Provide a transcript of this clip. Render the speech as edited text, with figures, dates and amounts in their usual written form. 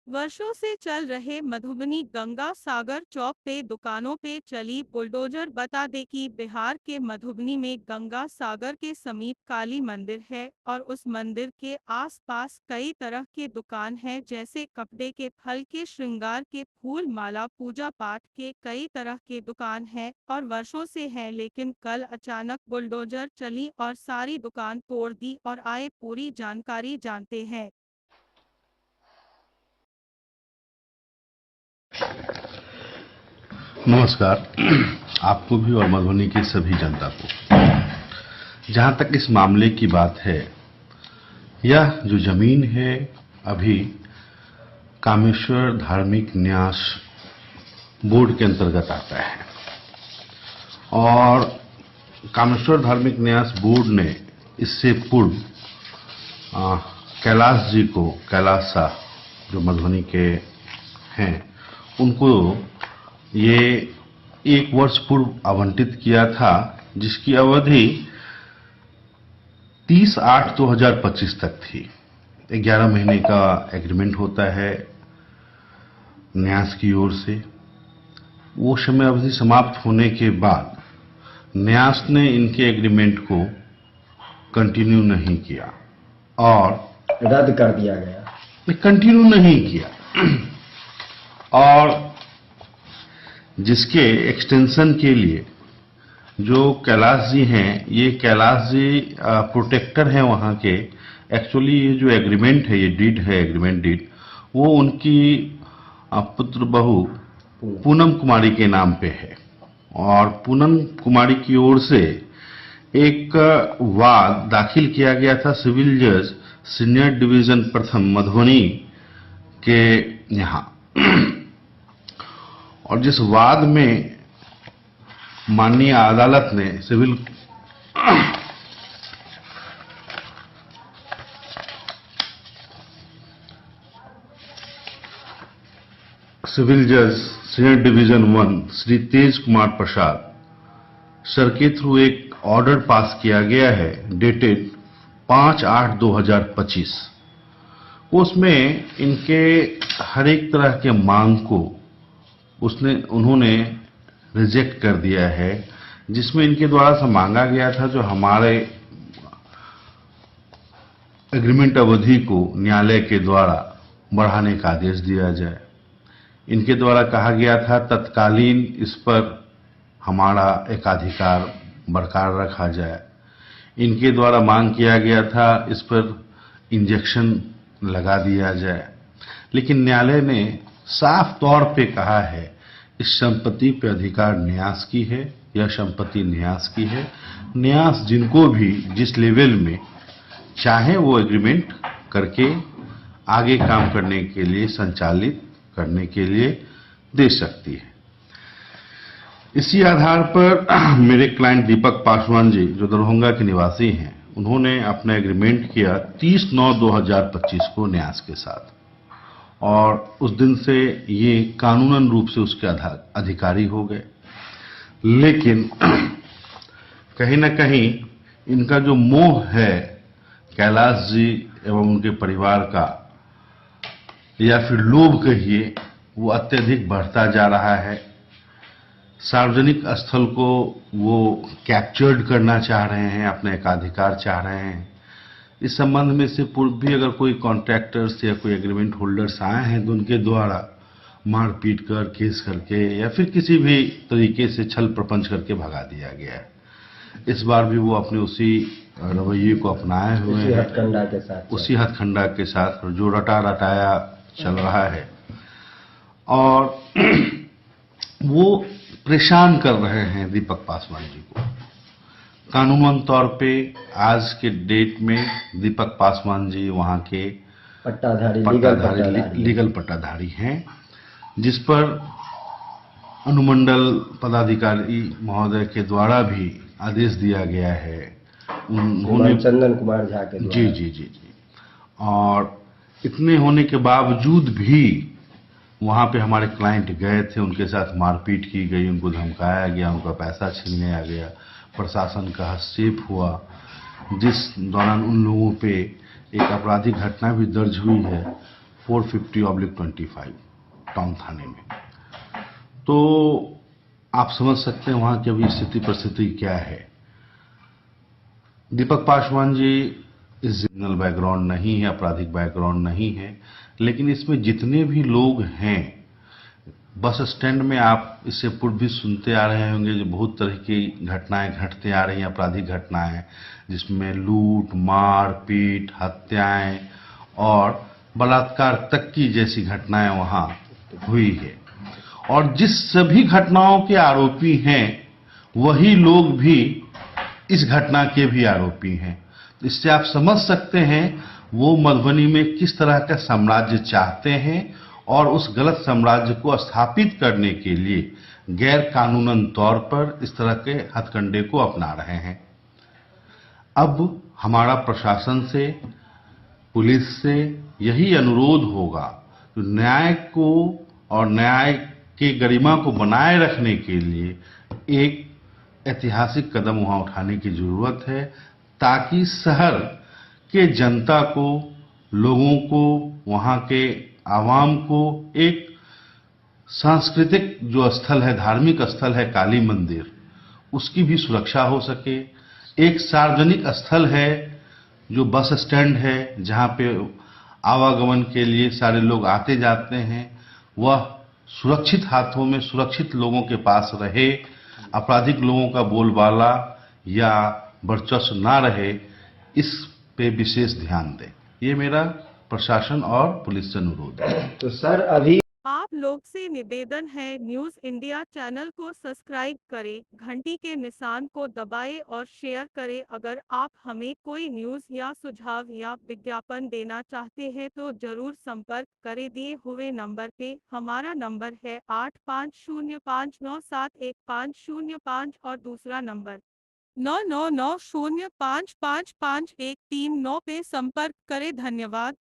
वर्षों से चल रहे मधुबनी गंगा सागर चौक पे दुकानों पे चली बुलडोजर। बता दें कि बिहार के मधुबनी में गंगा सागर के समीप काली मंदिर है और उस मंदिर के आसपास कई तरह के दुकान हैं, जैसे कपड़े के, फल के, श्रृंगार के, फूल माला, पूजा पाठ के कई तरह के दुकान हैं और वर्षों से है। लेकिन कल अचानक बुलडोजर चली और सारी दुकान तोड़ दी। और आए पूरी जानकारी जानते हैं। नमस्कार आपको भी और मधुबनी की सभी जनता को। जहां तक इस मामले की बात है, यह जो जमीन है अभी कामेश्वर धार्मिक न्यास बोर्ड के अंतर्गत आता है और कामेश्वर धार्मिक न्यास बोर्ड ने इससे पूर्व कैलाश जी को, कैलाश शाह जो मधुबनी के हैं, उनको ये 1 वर्ष पूर्व आवंटित किया था, जिसकी अवधि 30/8/2025 तक थी। 11 महीने का एग्रीमेंट होता है न्यास की ओर से। वो समय अवधि समाप्त होने के बाद न्यास ने इनके एग्रीमेंट को कंटिन्यू नहीं किया और रद्द कर दिया गया, कंटिन्यू नहीं किया। और जिसके एक्सटेंशन के लिए जो कैलाश जी हैं, ये कैलाश जी प्रोटेक्टर हैं वहाँ के। एक्चुअली ये जो एग्रीमेंट है, ये डीड है, एग्रीमेंट डीड, वो उनकी पुत्र बहू पूनम कुमारी के नाम पे है और पूनम कुमारी की ओर से एक वाद दाखिल किया गया था सिविल जज सीनियर डिवीजन प्रथम मधुबनी के यहाँ। और जिस वाद में माननीय अदालत ने सिविल जज सीनियर डिवीजन 1 श्री तेज कुमार प्रसाद सर के थ्रू एक ऑर्डर पास किया गया है डेटेड 5/8/2025। उसमें इनके हर एक तरह के मांग को उन्होंने रिजेक्ट कर दिया है, जिसमें इनके द्वारा से मांगा गया था जो हमारे एग्रीमेंट अवधि को न्यायालय के द्वारा बढ़ाने का आदेश दिया जाए। इनके द्वारा कहा गया था तत्कालीन इस पर हमारा एकाधिकार बरकरार रखा जाए। इनके द्वारा मांग किया गया था इस पर इंजेक्शन लगा दिया जाए। लेकिन न्यायालय ने साफ तौर पे कहा है इस संपत्ति पे अधिकार न्यास की है, यह संपत्ति न्यास की है। न्यास जिनको भी जिस लेवल में चाहे वो एग्रीमेंट करके आगे काम करने के लिए, संचालित करने के लिए दे सकती है। इसी आधार पर मेरे क्लाइंट दीपक पासवान जी, जो दरभंगा के निवासी हैं, उन्होंने अपना एग्रीमेंट किया 30/9/2025 को न्यास के साथ और उस दिन से ये कानूनन रूप से उसके अधिकारी हो गए। लेकिन कहीं ना कहीं इनका जो मोह है कैलाश जी एवं उनके परिवार का, या फिर लोभ कहिए, वो अत्यधिक बढ़ता जा रहा है। सार्वजनिक स्थल को वो कैप्चर्ड करना चाह रहे हैं, अपने एकाधिकार चाह रहे हैं। इस संबंध में से पूर्व भी अगर कोई कॉन्ट्रैक्टर्स या कोई एग्रीमेंट होल्डर्स आए हैं तो उनके द्वारा मारपीट कर, केस करके या फिर किसी भी तरीके से छल प्रपंच करके भगा दिया गया है। इस बार भी वो अपने उसी रवैये को अपनाए हुए हैं, उसी हथकंडा के साथ जो रटा रटाया चल रहा है और वो परेशान कर रहे हैं दीपक पासवान जी को। कानूनन तौर पे आज के डेट में दीपक पासवान जी वहाँ के लीगल पट्टाधारी हैं, जिस पर अनुमंडल पदाधिकारी महोदय के द्वारा भी आदेश दिया गया है। उन्होंने चंदन कुमार झा के द्वारा जी। और इतने होने के बावजूद भी वहाँ पे हमारे क्लाइंट गए थे, उनके साथ मारपीट की गई, उनको धमकाया गया, उनका पैसा छीनने आ गया, प्रशासन का हस्तक्षेप हुआ, जिस दौरान उन लोगों पे एक आपराधिक घटना भी दर्ज हुई है 450/25 टाउन थाने में। तो आप समझ सकते हैं वहां की अभी स्थिति परिस्थिति क्या है। दीपक पासवान जी इस क्रिमिनल बैकग्राउंड नहीं है, आपराधिक बैकग्राउंड नहीं है, लेकिन इसमें जितने भी लोग हैं, बस स्टैंड में आप इससे पूर्व भी सुनते आ रहे होंगे जो बहुत तरह की घटनाएं घटते आ रही हैं, आपराधिक घटनाएं, जिसमें लूट, मार पीट, हत्याएं और बलात्कार तक की जैसी घटनाएं वहां हुई है। और जिस सभी घटनाओं के आरोपी हैं वही लोग भी इस घटना के भी आरोपी हैं। इससे आप समझ सकते हैं वो मधुबनी में किस तरह का साम्राज्य चाहते हैं और उस गलत साम्राज्य को स्थापित करने के लिए गैर कानूनन तौर पर इस तरह के हथकंडे को अपना रहे हैं। अब हमारा प्रशासन से, पुलिस से यही अनुरोध होगा कि न्याय को और न्याय की गरिमा को बनाए रखने के लिए एक ऐतिहासिक कदम वहां उठाने की जरूरत है, ताकि शहर के जनता को, लोगों को, वहां के आवाम को एक सांस्कृतिक जो स्थल है, धार्मिक स्थल है काली मंदिर, उसकी भी सुरक्षा हो सके। एक सार्वजनिक स्थल है जो बस स्टैंड है, जहां पे आवागमन के लिए सारे लोग आते जाते हैं, वह सुरक्षित हाथों में, सुरक्षित लोगों के पास रहे, आपराधिक लोगों का बोलबाला या वर्चस्व ना रहे, इस पे विशेष ध्यान दें। ये मेरा प्रशासन और पुलिस से अनुरोध है। तो सर अभी आप लोग से निवेदन है, न्यूज इंडिया चैनल को सब्सक्राइब करें, घंटी के निशान को दबाएं और शेयर करें। अगर आप हमें कोई न्यूज या सुझाव या विज्ञापन देना चाहते हैं तो जरूर संपर्क करें दिए हुए नंबर पे। हमारा नंबर है 8505971505 और दूसरा नंबर 9990555139 पे संपर्क करें। धन्यवाद।